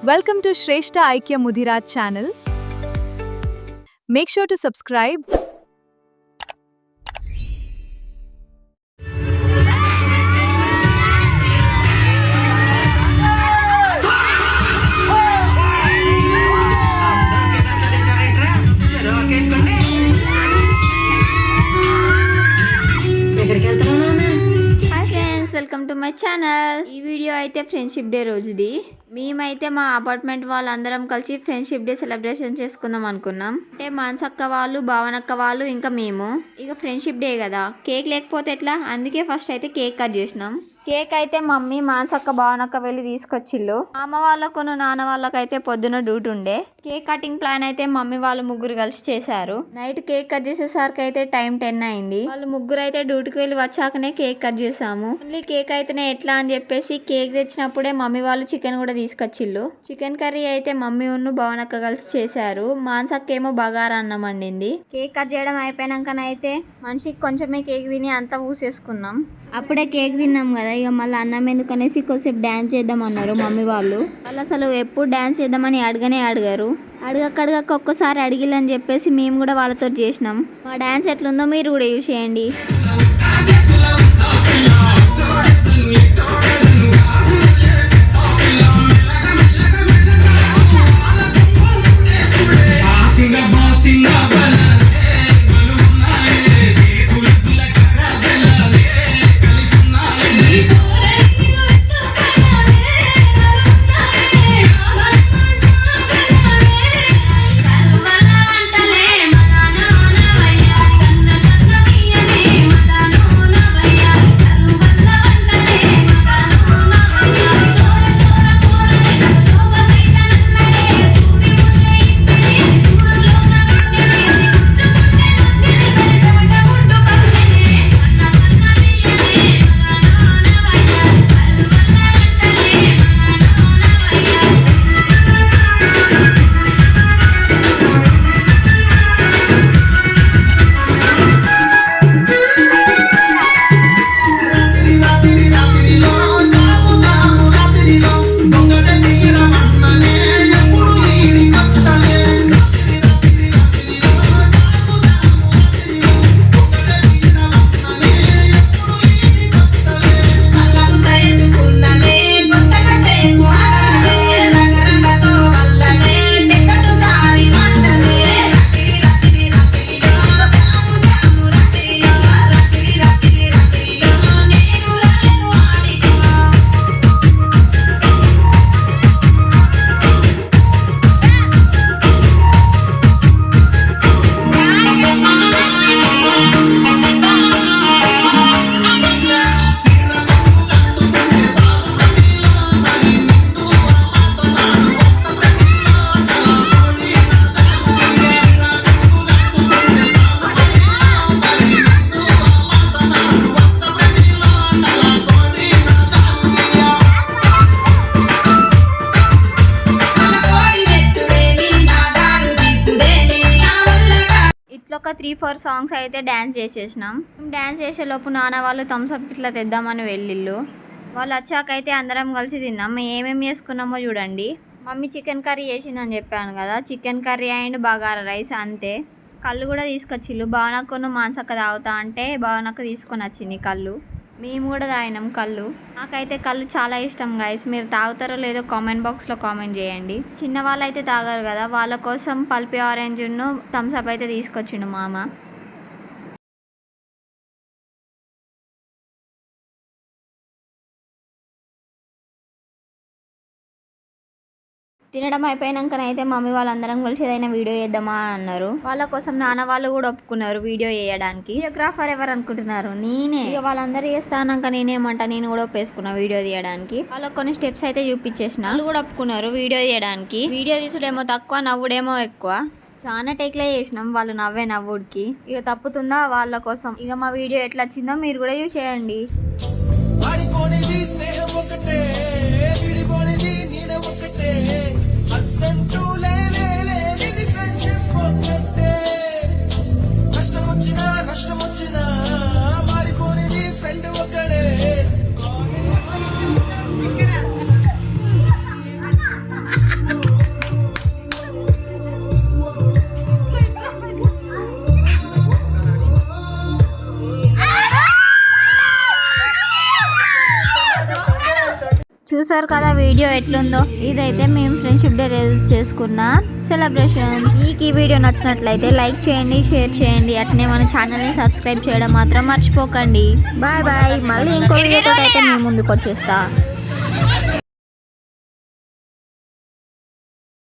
Welcome to Shrestha Aikya Mudhiraj channel. Make sure to subscribe. Welcome to my channel. ఈ video అయితే friendship day రోజుది. మేమైతే మా apartment వాళ్ళందరం కలిసి ఫ్రెండ్షిప్ డే సెలబ్రేషన్ చేసుకుందాం అనుకున్నాం. అంటే మాన్సక్క వాళ్ళు, భావనక్క వాళ్ళు, ఇంకా మేము. ఇక ఫ్రెండ్షిప్ డే కదా, కేక్ లేకపోతే ఎట్లా, అందుకే ఫస్ట్ అయితే కేక్ కట్ చేసినాం. కేక్ అయితే మమ్మీ, మాన్సక్క, భావనక్క వెళ్ళి తీసుకొచ్చిళ్ళు. అమ్మ వాళ్ళకు నాన్న వాళ్ళకైతే పొద్దున డ్యూటీ ఉండే. కేక్ కటింగ్ ప్లాన్ అయితే మమ్మీ వాళ్ళు ముగ్గురు కలిసి చేశారు. నైట్ కేక్ కట్ చేసేసరికి అయితే టైం 10 అయింది. వాళ్ళు ముగ్గురు అయితే డ్యూటీకి వెళ్ళి వచ్చాకనే కేక్ కట్ చేసాము. ఓన్లీ కేక్ అయితేనే ఎట్లా అని చెప్పేసి కేక్ తెచ్చినప్పుడే మమ్మీ వాళ్ళు చికెన్ కూడా తీసుకొచ్చిళ్ళు. చికెన్ కర్రీ అయితే మమ్మీ ఉన్ను భావనక్క కలిసి చేశారు. మాన్సక్క ఏమో బగారా అన్నం వండింది. కేక్ కట్ చేయడం అయిపోయినాకనైతే మనిషికి కొంచెమే కేక్ తిని అంతా ఊసేసుకున్నాం. అప్పుడే కేక్ తిన్నాం కదా, ఇక మళ్ళీ అన్నం ఎందుకనేసి కొద్దిసేపు డ్యాన్స్ చేద్దామన్నారు మమ్మీ వాళ్ళు. అసలు ఎప్పుడు డ్యాన్స్ చేద్దామని అడగరు. అడగక్క ఒక్కసారి అడిగిల్లని చెప్పేసి మేము కూడా వాళ్ళతో చేసినాం. మా డ్యాన్స్ ఎట్లుందో మీరు కూడా యూజ్ చేయండి. ఒక 3-4 సాంగ్స్ అయితే డ్యాన్స్ చేసేసినాం. డ్యాన్స్ చేసేలోపు నాన్న వాళ్ళు థమ్స్అప్ ఇట్లా తెద్దామని వెళ్ళిళ్ళు. వాళ్ళు వచ్చాకైతే అందరం కలిసి తిన్నాం. ఏమేమి చేసుకున్నామో చూడండి. మమ్మీ చికెన్ కర్రీ చేసిందని చెప్పాను కదా, chicken curry and bagara rice అంతే. కళ్ళు కూడా తీసుకొచ్చిళ్ళు. భావనక్కను మాన్సక్క తాగుతా అంటే భావనక్క తీసుకొని వచ్చింది కళ్ళు. మేము కూడా తాగినాం కళ్ళు. నాకైతే కళ్ళు చాలా ఇష్టం గైస్. మీరు తాగుతారో లేదో కామెంట్ బాక్స్లో కామెంట్ చేయండి. చిన్న వాళ్ళు అయితే తాగారు కదా, వాళ్ళ కోసం పల్పి ఆరెంజ్ను థమ్స్అప్ అయితే తీసుకొచ్చిండు మామ. తినడం అయిపోయినాకనైతే మమ్మీ వాళ్ళందరం కలిసి ఏదైనా వీడియో చేద్దామా అన్నారు. వాళ్ళ కోసం నాన్న వాళ్ళు కూడా ఒప్పుకున్నారు వీడియో చేయడానికి. వీడియోగ్రాఫర్ ఎవరు అనుకుంటున్నారు? నేనే. ఇక వాళ్ళందరూ చేస్తానాక నేనేమంటా, నేను కూడా ఒప్పేసుకున్నా వీడియో తీయడానికి. వాళ్ళకి కొన్ని స్టెప్స్ అయితే చూపించేసిన. వాళ్ళు కూడా ఒప్పుకున్నారు వీడియో తీయడానికి. వీడియో తీసుడేమో తక్కువ, నవ్వుడేమో ఎక్కువ. చాలా టేక్లే చేసినాం. వాళ్ళు నవ్వే నవ్వుడికి ఇక తప్పుతుందా వాళ్ళ కోసం. ఇక మా వీడియో ఎట్లా వచ్చిందో మీరు కూడా యూజ్ చేయండి. చూసారు కదా వీడియో ఎట్లుందో. ఇదైతే మేము ఫ్రెండ్షిప్ డే రోజు చేసుకున్న సెలబ్రేషన్. మీకు ఈ వీడియో నచ్చినట్లయితే లైక్ చేయండి, షేర్ చేయండి, అట్నే మన ఛానల్ని సబ్స్క్రైబ్ చేయడం మాత్రం మర్చిపోకండి. Bye bye. మళ్ళీ ఇంకో వీడియోతో అయితే మేము ముందుకు వచ్చేస్తా.